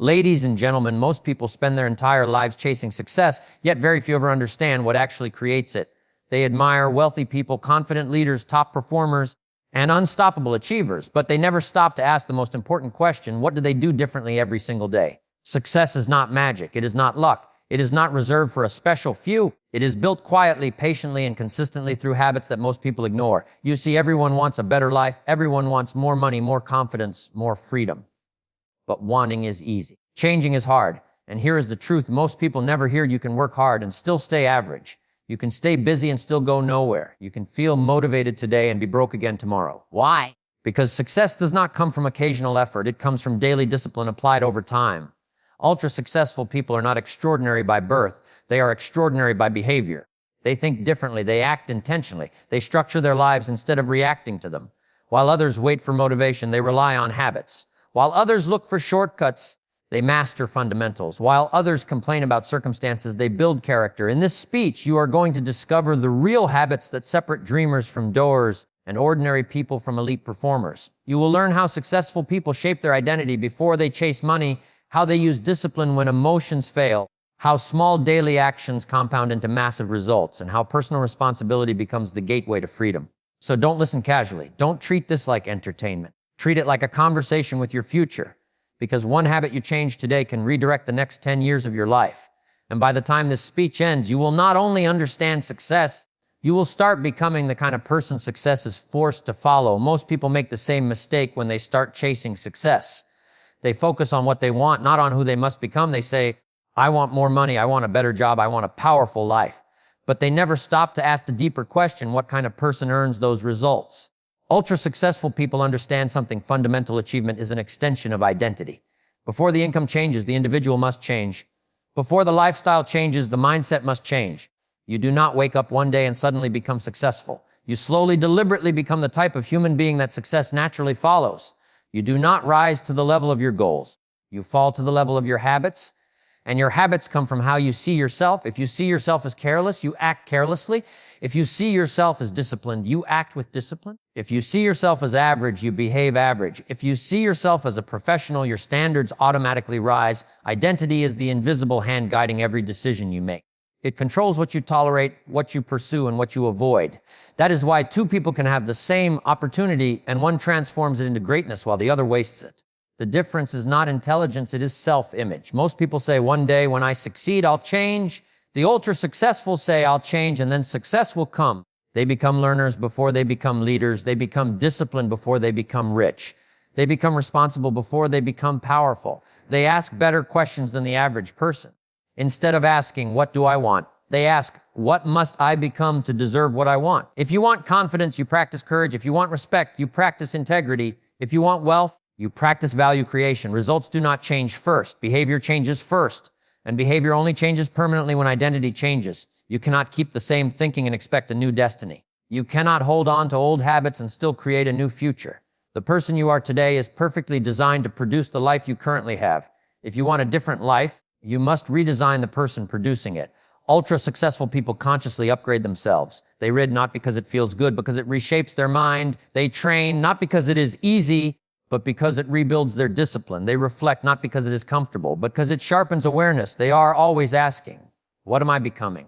Ladies and gentlemen, most people spend their entire lives chasing success, yet very few ever understand what actually creates it. They admire wealthy people, confident leaders, top performers, and unstoppable achievers, but they never stop to ask the most important question: what do they do differently every single day? Success is not magic. It is not luck. It is not reserved for a special few. It is built quietly, patiently, and consistently through habits that most people ignore. You see, everyone wants a better life. Everyone wants more money, more confidence, more freedom. But wanting is easy. Changing is hard. And here is the truth: most people never hear you can work hard and still stay average. You can stay busy and still go nowhere. You can feel motivated today and be broke again tomorrow. Why? Because success does not come from occasional effort. It comes from daily discipline applied over time. Ultra-successful people are not extraordinary by birth. They are extraordinary by behavior. They think differently. They act intentionally. They structure their lives instead of reacting to them. While others wait for motivation, they rely on habits. While others look for shortcuts, they master fundamentals. While others complain about circumstances, they build character. In this speech, you are going to discover the real habits that separate dreamers from doers and ordinary people from elite performers. You will learn how successful people shape their identity before they chase money, how they use discipline when emotions fail, how small daily actions compound into massive results, and how personal responsibility becomes the gateway to freedom. So don't listen casually. Don't treat this like entertainment. Treat it like a conversation with your future. Because one habit you change today can redirect the next 10 years of your life. And by the time this speech ends, you will not only understand success, you will start becoming the kind of person success is forced to follow. Most people make the same mistake when they start chasing success. They focus on what they want, not on who they must become. They say, I want more money, I want a better job, I want a powerful life. But they never stop to ask the deeper question: what kind of person earns those results? Ultra-successful people understand something fundamental: achievement is an extension of identity. Before the income changes, the individual must change. Before the lifestyle changes, the mindset must change. You do not wake up one day and suddenly become successful. You slowly, deliberately become the type of human being that success naturally follows. You do not rise to the level of your goals. You fall to the level of your habits. And your habits come from how you see yourself. If you see yourself as careless, you act carelessly. If you see yourself as disciplined, you act with discipline. If you see yourself as average, you behave average. If you see yourself as a professional, your standards automatically rise. Identity is the invisible hand guiding every decision you make. It controls what you tolerate, what you pursue, and what you avoid. That is why two people can have the same opportunity and one transforms it into greatness while the other wastes it. The difference is not intelligence, it is self-image. Most people say, one day when I succeed, I'll change. The ultra-successful say, I'll change, and then success will come. They become learners before they become leaders. They become disciplined before they become rich. They become responsible before they become powerful. They ask better questions than the average person. Instead of asking, what do I want? They ask, what must I become to deserve what I want? If you want confidence, you practice courage. If you want respect, you practice integrity. If you want wealth, you practice value creation. Results do not change first. Behavior changes first. And behavior only changes permanently when identity changes. You cannot keep the same thinking and expect a new destiny. You cannot hold on to old habits and still create a new future. The person you are today is perfectly designed to produce the life you currently have. If you want a different life, you must redesign the person producing it. Ultra-successful people consciously upgrade themselves. They read not because it feels good, because it reshapes their mind. They train not because it is easy, but because it rebuilds their discipline. They reflect not because it is comfortable, but because it sharpens awareness. They are always asking, what am I becoming?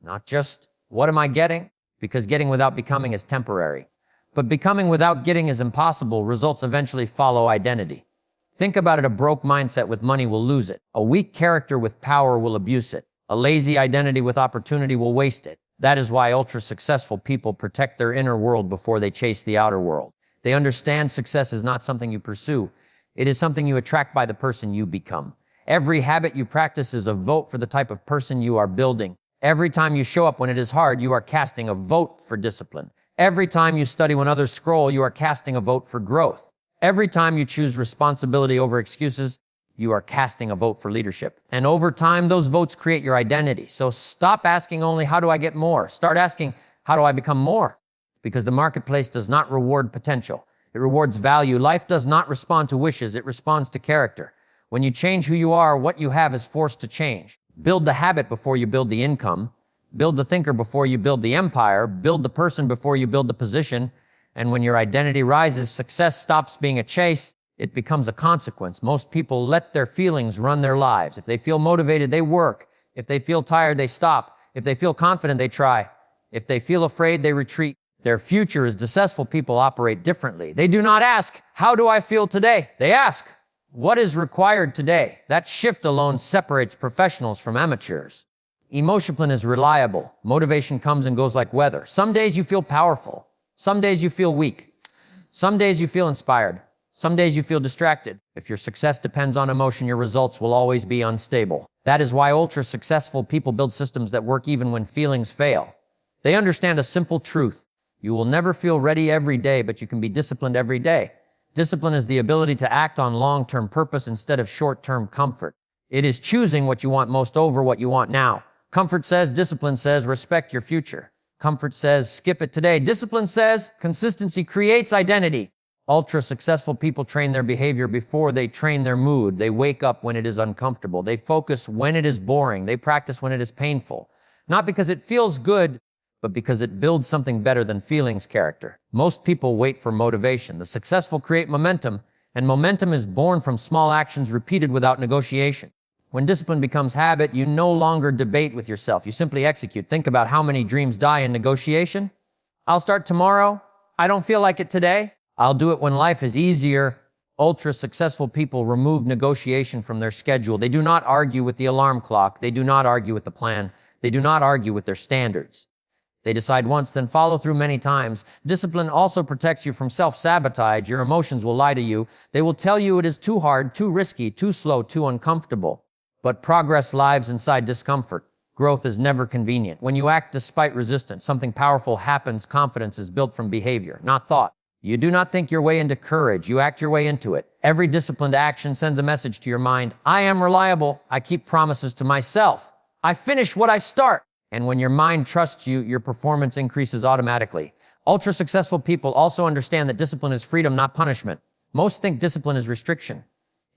Not just, what am I getting? Because getting without becoming is temporary. But becoming without getting is impossible. Results eventually follow identity. Think about it: a broke mindset with money will lose it. A weak character with power will abuse it. A lazy identity with opportunity will waste it. That is why ultra-successful people protect their inner world before they chase the outer world. They understand success is not something you pursue. It is something you attract by the person you become. Every habit you practice is a vote for the type of person you are building. Every time you show up when it is hard, you are casting a vote for discipline. Every time you study when others scroll, you are casting a vote for growth. Every time you choose responsibility over excuses, you are casting a vote for leadership. And over time, those votes create your identity. So stop asking only, how do I get more? Start asking, how do I become more? Because the marketplace does not reward potential. It rewards value. Life does not respond to wishes. It responds to character. When you change who you are, what you have is forced to change. Build the habit before you build the income. Build the thinker before you build the empire. Build the person before you build the position. And when your identity rises, success stops being a chase It becomes a consequence. Most people let their feelings run their lives. If they feel motivated, they work. If they feel tired, they stop. If they feel confident, they try. If they feel afraid, they retreat. Their future is successful people operate differently. They do not ask, how do I feel today? They ask, what is required today? That shift alone separates professionals from amateurs. Emotion is reliable. Motivation comes and goes like weather. Some days you feel powerful. Some days you feel weak. Some days you feel inspired. Some days you feel distracted. If your success depends on emotion, your results will always be unstable. That is why ultra-successful people build systems that work even when feelings fail. They understand a simple truth. You will never feel ready every day, but you can be disciplined every day. Discipline is the ability to act on long-term purpose instead of short-term comfort. It is choosing what you want most over what you want now. Comfort says, discipline says, respect your future. Comfort says, skip it today. Discipline says, consistency creates identity. Ultra-successful people train their behavior before they train their mood. They wake up when it is uncomfortable. They focus when it is boring. They practice when it is painful. Not because it feels good, but because it builds something better than feelings character. Most people wait for motivation. The successful create momentum, and momentum is born from small actions repeated without negotiation. When discipline becomes habit, you no longer debate with yourself. You simply execute. Think about how many dreams die in negotiation. I'll start tomorrow. I don't feel like it today. I'll do it when life is easier. Ultra-successful people remove negotiation from their schedule. They do not argue with the alarm clock. They do not argue with the plan. They do not argue with their standards. They decide once, then follow through many times. Discipline also protects you from self-sabotage. Your emotions will lie to you. They will tell you it is too hard, too risky, too slow, too uncomfortable. But progress lives inside discomfort. Growth is never convenient. When you act despite resistance, something powerful happens. Confidence is built from behavior, not thought. You do not think your way into courage. You act your way into it. Every disciplined action sends a message to your mind. I am reliable. I keep promises to myself. I finish what I start. And when your mind trusts you, your performance increases automatically. Ultra-successful people also understand that discipline is freedom, not punishment. Most think discipline is restriction.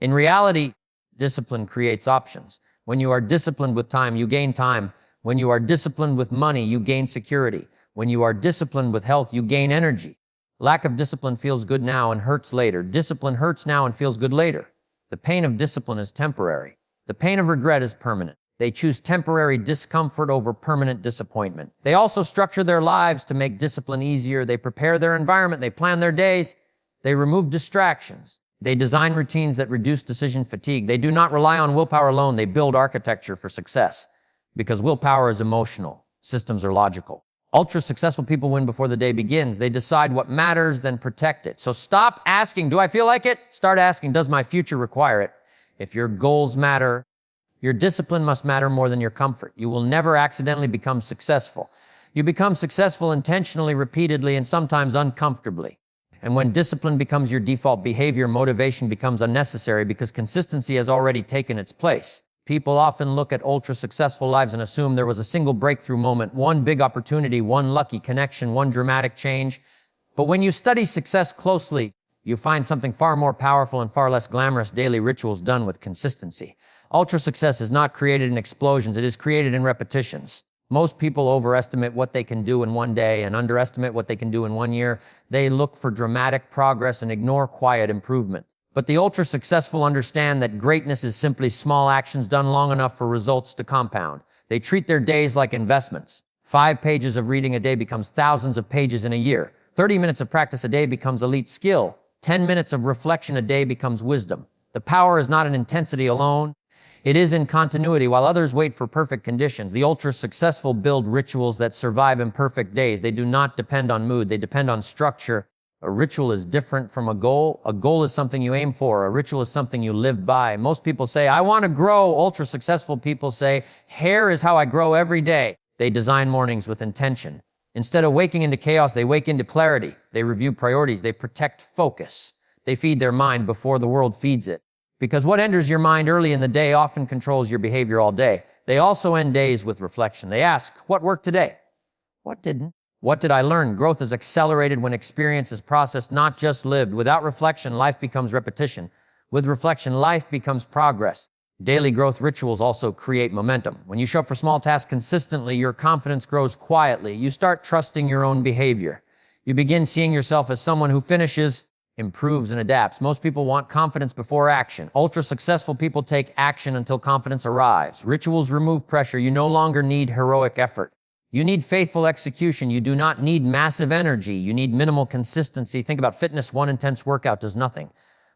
In reality, discipline creates options. When you are disciplined with time, you gain time. When you are disciplined with money, you gain security. When you are disciplined with health, you gain energy. Lack of discipline feels good now and hurts later. Discipline hurts now and feels good later. The pain of discipline is temporary. The pain of regret is permanent. They choose temporary discomfort over permanent disappointment. They also structure their lives to make discipline easier. They prepare their environment. They plan their days. They remove distractions. They design routines that reduce decision fatigue. They do not rely on willpower alone. They build architecture for success. Because willpower is emotional. Systems are logical. Ultra-successful people win before the day begins. They decide what matters, then protect it. So stop asking, do I feel like it? Start asking, does my future require it? If your goals matter, your discipline must matter more than your comfort. You will never accidentally become successful. You become successful intentionally, repeatedly, and sometimes uncomfortably. And when discipline becomes your default behavior, motivation becomes unnecessary because consistency has already taken its place. People often look at ultra-successful lives and assume there was a single breakthrough moment, one big opportunity, one lucky connection, one dramatic change. But when you study success closely, you find something far more powerful and far less glamorous: daily rituals done with consistency. Ultra-success is not created in explosions, it is created in repetitions. Most people overestimate what they can do in one day and underestimate what they can do in 1 year. They look for dramatic progress and ignore quiet improvement. But the ultra-successful understand that greatness is simply small actions done long enough for results to compound. They treat their days like investments. 5 pages of reading a day becomes thousands of pages in a year. 30 minutes of practice a day becomes elite skill. 10 minutes of reflection a day becomes wisdom. The power is not in intensity alone. It is in continuity. While others wait for perfect conditions, the ultra-successful build rituals that survive imperfect days. They do not depend on mood. They depend on structure. A ritual is different from a goal. A goal is something you aim for. A ritual is something you live by. Most people say, I want to grow. Ultra-successful people say, hair is how I grow every day. They design mornings with intention. Instead of waking into chaos, they wake into clarity. They review priorities. They protect focus. They feed their mind before the world feeds it. Because what enters your mind early in the day often controls your behavior all day. They also end days with reflection. They ask, what worked today? What didn't? What did I learn? Growth is accelerated when experience is processed, not just lived. Without reflection, life becomes repetition. With reflection, life becomes progress. Daily growth rituals also create momentum. When you show up for small tasks consistently, your confidence grows quietly. You start trusting your own behavior. You begin seeing yourself as someone who finishes. improves and adapts. Most people want confidence before action. Ultra-successful people take action until confidence arrives. Rituals remove pressure. You no longer need heroic effort. You need faithful execution. You do not need massive energy. You need minimal consistency. Think about fitness. One intense workout does nothing,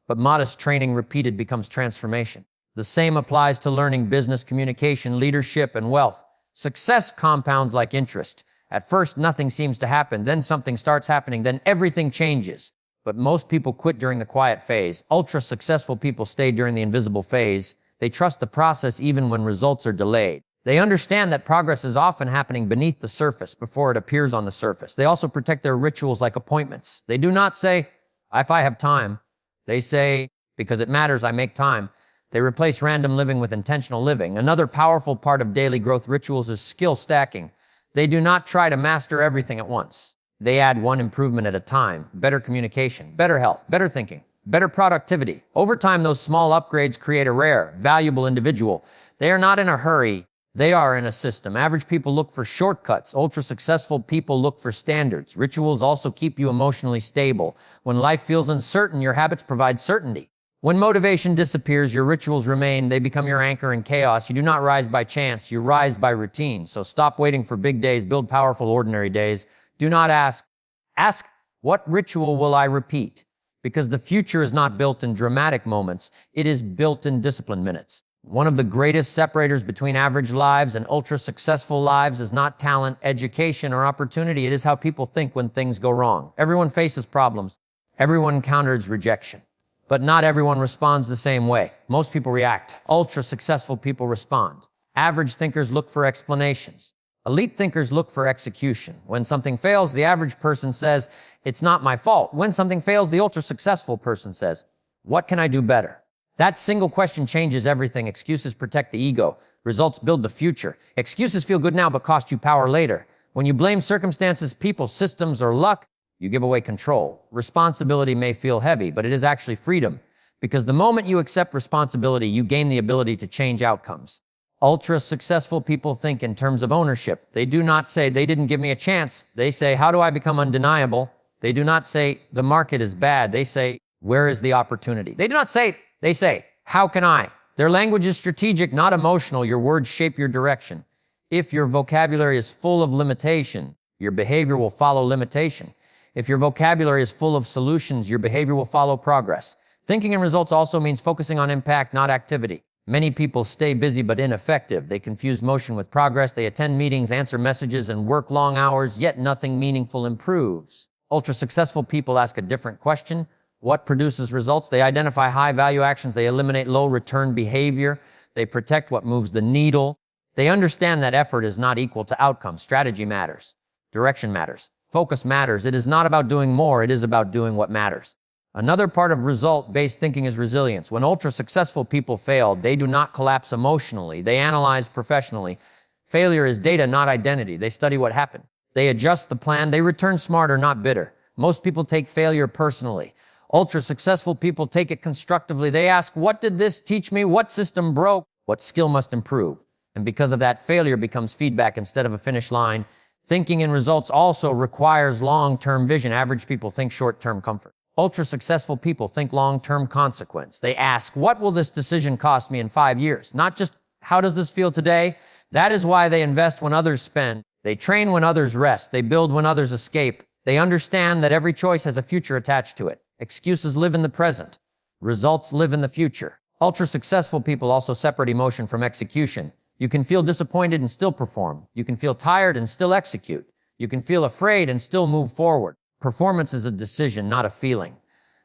but modest training repeated becomes transformation. The same applies to learning, business, communication, leadership, and wealth. Success compounds like interest. At first, nothing seems to happen. Then something starts happening. Then everything changes. But most people quit during the quiet phase. Ultra-successful people stay during the invisible phase. They trust the process even when results are delayed. They understand that progress is often happening beneath the surface before it appears on the surface. They also protect their rituals like appointments. They do not say, if I have time. They say, because it matters, I make time. They replace random living with intentional living. Another powerful part of daily growth rituals is skill stacking. They do not try to master everything at once. They add one improvement at a time. Better communication, better health, better thinking, better productivity. Over time, those small upgrades create a rare, valuable individual. They are not in a hurry. They are in a system. Average people look for shortcuts. Ultra-successful people look for standards. Rituals also keep you emotionally stable. When life feels uncertain, your habits provide certainty. When motivation disappears, your rituals remain. They become your anchor in chaos. You do not rise by chance. You rise by routine. So stop waiting for big days. Build powerful, ordinary days. Do not ask, what ritual will I repeat? Because the future is not built in dramatic moments. It is built in disciplined minutes. One of the greatest separators between average lives and ultra-successful lives is not talent, education, or opportunity. It is how people think when things go wrong. Everyone faces problems. Everyone encounters rejection. But not everyone responds the same way. Most people react. Ultra-successful people respond. Average thinkers look for explanations. Elite thinkers look for execution. When something fails, the average person says, it's not my fault. When something fails, the ultra-successful person says, what can I do better? That single question changes everything. Excuses protect the ego. Results build the future. Excuses feel good now but cost you power later. When you blame circumstances, people, systems, or luck, you give away control. Responsibility may feel heavy, but it is actually freedom. Because the moment you accept responsibility, you gain the ability to change outcomes. Ultra-successful people think in terms of ownership. They do not say, they didn't give me a chance. They say, how do I become undeniable? They do not say, the market is bad. They say, where is the opportunity? They do not say, they say, how can I? Their language is strategic, not emotional. Your words shape your direction. If your vocabulary is full of limitation, your behavior will follow limitation. If your vocabulary is full of solutions, your behavior will follow progress. Thinking in results also means focusing on impact, not activity. Many people stay busy but ineffective. They confuse motion with progress. They attend meetings, answer messages, and work long hours, yet nothing meaningful improves. Ultra-successful people ask a different question. What produces results? They identify high-value actions. They eliminate low-return behavior. They protect what moves the needle. They understand that effort is not equal to outcome. Strategy matters. Direction matters. Focus matters. It is not about doing more. It is about doing what matters. Another part of result-based thinking is resilience. When ultra-successful people fail, they do not collapse emotionally. They analyze professionally. Failure is data, not identity. They study what happened. They adjust the plan. They return smarter, not bitter. Most people take failure personally. Ultra-successful people take it constructively. They ask, what did this teach me? What system broke? What skill must improve? And because of that, failure becomes feedback instead of a finish line. Thinking in results also requires long-term vision. Average people think short-term comfort. Ultra-successful people think long-term consequence. They ask, what will this decision cost me in 5 years? Not just, how does this feel today? That is why they invest when others spend. They train when others rest. They build when others escape. They understand that every choice has a future attached to it. Excuses live in the present. Results live in the future. Ultra-successful people also separate emotion from execution. You can feel disappointed and still perform. You can feel tired and still execute. You can feel afraid and still move forward. Performance is a decision, not a feeling.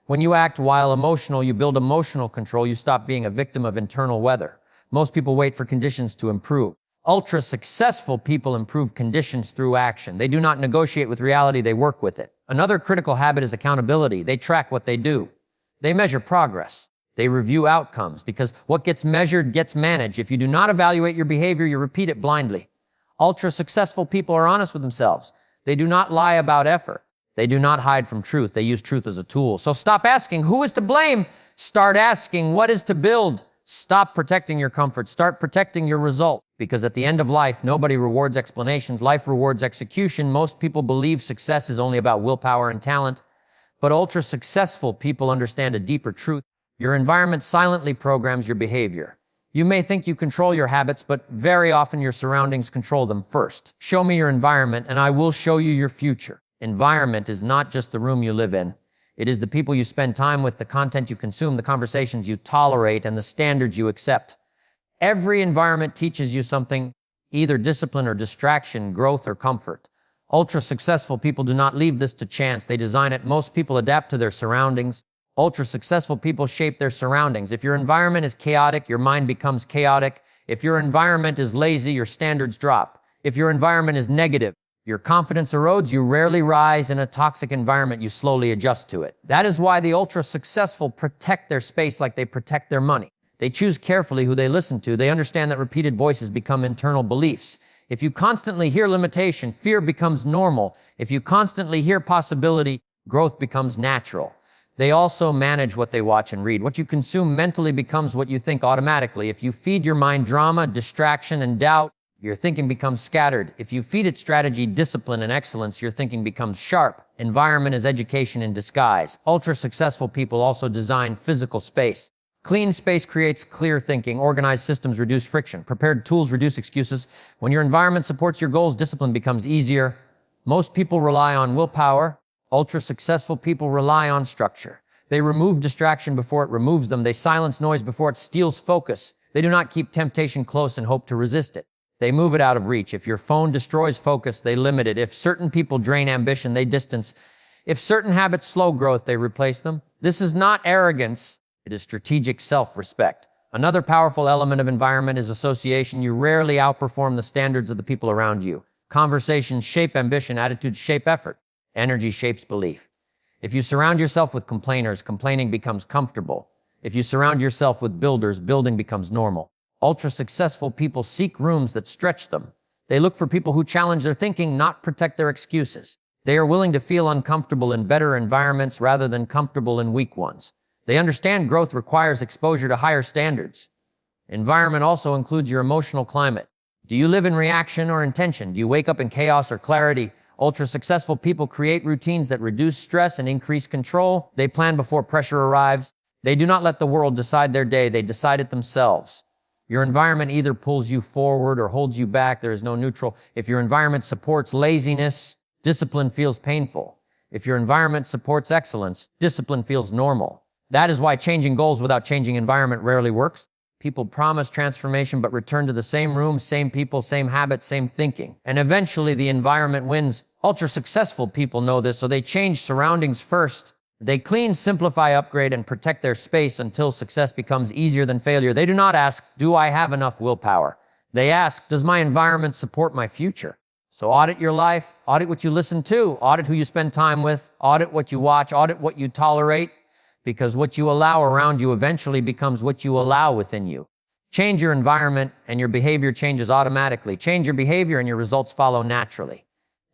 When you act while emotional, you build emotional control. You stop being a victim of internal weather. Most people wait for conditions to improve. Ultra-successful people improve conditions through action. They do not negotiate with reality, they work with it. Another critical habit is accountability. They track what they do. They measure progress. They review outcomes, because what gets measured gets managed. If you do not evaluate your behavior, you repeat it blindly. Ultra-successful people are honest with themselves. They do not lie about effort. They do not hide from truth. They use truth as a tool. So stop asking, who is to blame? Start asking, what is to build? Stop protecting your comfort. Start protecting your result. Because at the end of life, nobody rewards explanations. Life rewards execution. Most people believe success is only about willpower and talent. But ultra-successful people understand a deeper truth. Your environment silently programs your behavior. You may think you control your habits, but very often your surroundings control them first. Show me your environment, and I will show you your future. Environment is not just the room you live in. It is the people you spend time with, the content you consume, the conversations you tolerate, and the standards you accept. Every environment teaches you something, either discipline or distraction, growth or comfort. Ultra-successful people do not leave this to chance. They design it. Most people adapt to their surroundings. Ultra-successful people shape their surroundings. If your environment is chaotic, your mind becomes chaotic. If your environment is lazy, your standards drop. If your environment is negative, your confidence erodes. You rarely rise. In a toxic environment, you slowly adjust to it. That is why the ultra-successful protect their space like they protect their money. They choose carefully who they listen to. They understand that repeated voices become internal beliefs. If you constantly hear limitation, fear becomes normal. If you constantly hear possibility, growth becomes natural. They also manage what they watch and read. What you consume mentally becomes what you think automatically. If you feed your mind drama, distraction, and doubt, your thinking becomes scattered. If you feed it strategy, discipline, and excellence, your thinking becomes sharp. Environment is education in disguise. Ultra-successful people also design physical space. Clean space creates clear thinking. Organized systems reduce friction. Prepared tools reduce excuses. When your environment supports your goals, discipline becomes easier. Most people rely on willpower. Ultra-successful people rely on structure. They remove distraction before it removes them. They silence noise before it steals focus. They do not keep temptation close and hope to resist it. They move it out of reach. If your phone destroys focus, they limit it. If certain people drain ambition, they distance. If certain habits slow growth, they replace them. This is not arrogance. It is strategic self-respect. Another powerful element of environment is association. You rarely outperform the standards of the people around you. Conversations shape ambition. Attitudes shape effort. Energy shapes belief. If you surround yourself with complainers, complaining becomes comfortable. If you surround yourself with builders, building becomes normal. Ultra-successful people seek rooms that stretch them. They look for people who challenge their thinking, not protect their excuses. They are willing to feel uncomfortable in better environments rather than comfortable in weak ones. They understand growth requires exposure to higher standards. Environment also includes your emotional climate. Do you live in reaction or intention? Do you wake up in chaos or clarity? Ultra-successful people create routines that reduce stress and increase control. They plan before pressure arrives. They do not let the world decide their day. They decide it themselves. Your environment either pulls you forward or holds you back. There is no neutral. If your environment supports laziness, discipline feels painful. If your environment supports excellence, discipline feels normal. That is why changing goals without changing environment rarely works. People promise transformation but return to the same room, same people, same habits, same thinking. And eventually the environment wins. Ultra-successful people know this, so they change surroundings first. They clean, simplify, upgrade, and protect their space until success becomes easier than failure. They do not ask, do I have enough willpower? They ask, does my environment support my future? So audit your life, audit what you listen to, audit who you spend time with, audit what you watch, audit what you tolerate. Because what you allow around you eventually becomes what you allow within you. Change your environment and your behavior changes automatically. Change your behavior and your results follow naturally.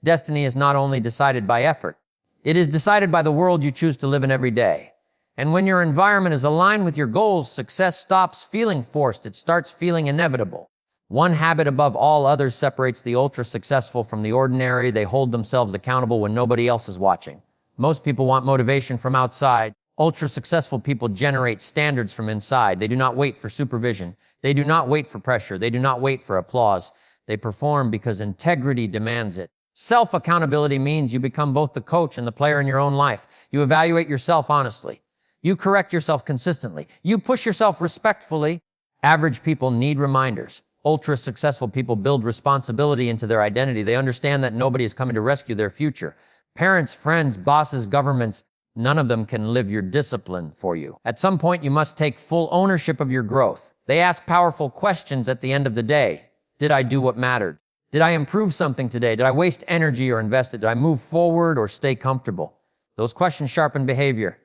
Destiny is not only decided by effort, it is decided by the world you choose to live in every day. And when your environment is aligned with your goals, success stops feeling forced. It starts feeling inevitable. One habit above all others separates the ultra-successful from the ordinary. They hold themselves accountable when nobody else is watching. Most people want motivation from outside. Ultra-successful people generate standards from inside. They do not wait for supervision. They do not wait for pressure. They do not wait for applause. They perform because integrity demands it. Self-accountability means you become both the coach and the player in your own life. You evaluate yourself honestly. You correct yourself consistently. You push yourself respectfully. Average people need reminders. Ultra-successful people build responsibility into their identity. They understand that nobody is coming to rescue their future. Parents, friends, bosses, governments, none of them can live your discipline for you. At some point, you must take full ownership of your growth. They ask powerful questions at the end of the day. Did I do what mattered? Did I improve something today? Did I waste energy or invest it? Did I move forward or stay comfortable? Those questions sharpen behavior.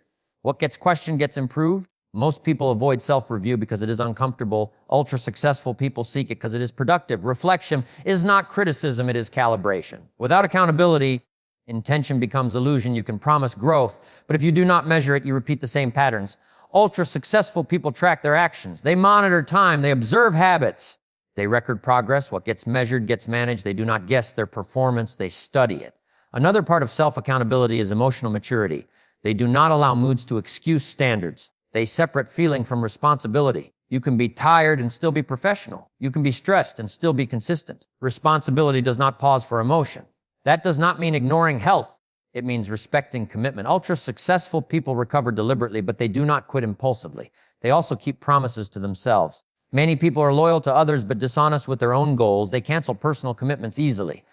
What gets questioned gets improved. Most people avoid self-review because it is uncomfortable. Ultra-successful people seek it because it is productive. Reflection is not criticism, it is calibration. Without accountability, intention becomes illusion. You can promise growth, but if you do not measure it, you repeat the same patterns. Ultra-successful people track their actions. They monitor time. They observe habits. They record progress. What gets measured gets managed. They do not guess their performance. They study it. Another part of self-accountability is emotional maturity. They do not allow moods to excuse standards. They separate feeling from responsibility. You can be tired and still be professional. You can be stressed and still be consistent. Responsibility does not pause for emotion. That does not mean ignoring health. It means respecting commitment. Ultra-successful people recover deliberately, but they do not quit impulsively. They also keep promises to themselves. Many people are loyal to others but dishonest with their own goals. They cancel personal commitments easily.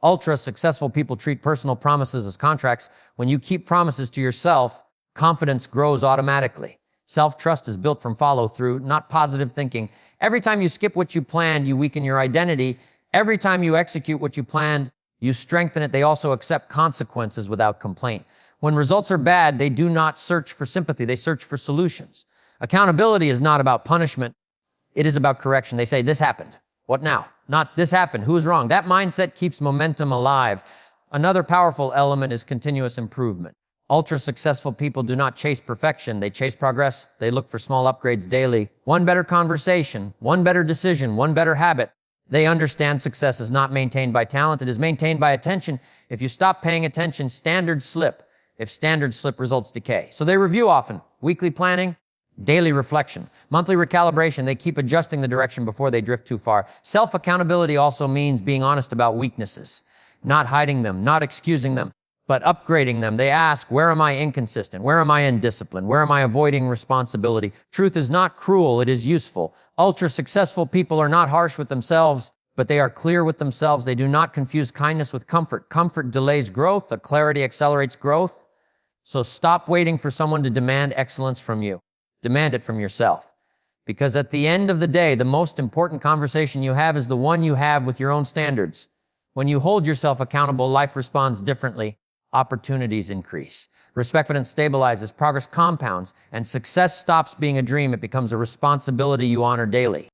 Ultra-successful people treat personal promises as contracts. When you keep promises to yourself, confidence grows automatically. Self-trust is built from follow-through, not positive thinking. Every time you skip what you planned, you weaken your identity. Every time you execute what you planned, you strengthen it. They also accept consequences without complaint. When results are bad, they do not search for sympathy. They search for solutions. Accountability is not about punishment. It is about correction. They say, this happened. What now? Not this happened. Who's wrong? That mindset keeps momentum alive. Another powerful element is continuous improvement. Ultra-successful people do not chase perfection. They chase progress. They look for small upgrades daily. One better conversation, one better decision, one better habit. They understand success is not maintained by talent. It is maintained by attention. If you stop paying attention, standards slip. If standards slip, results decay. So they review often. Weekly planning, daily reflection, monthly recalibration. They keep adjusting the direction before they drift too far. Self-accountability also means being honest about weaknesses, not hiding them, not excusing them, but upgrading them. They ask, where am I inconsistent? Where am I indisciplined? Where am I avoiding responsibility? Truth is not cruel, it is useful. Ultra-successful people are not harsh with themselves, but they are clear with themselves. They do not confuse kindness with comfort. Comfort delays growth, the clarity accelerates growth. So stop waiting for someone to demand excellence from you. Demand it from yourself. Because at the end of the day, the most important conversation you have is the one you have with your own standards. When you hold yourself accountable, life responds differently. Opportunities increase. Respect stabilizes, progress compounds, and success stops being a dream. It becomes a responsibility you honor daily.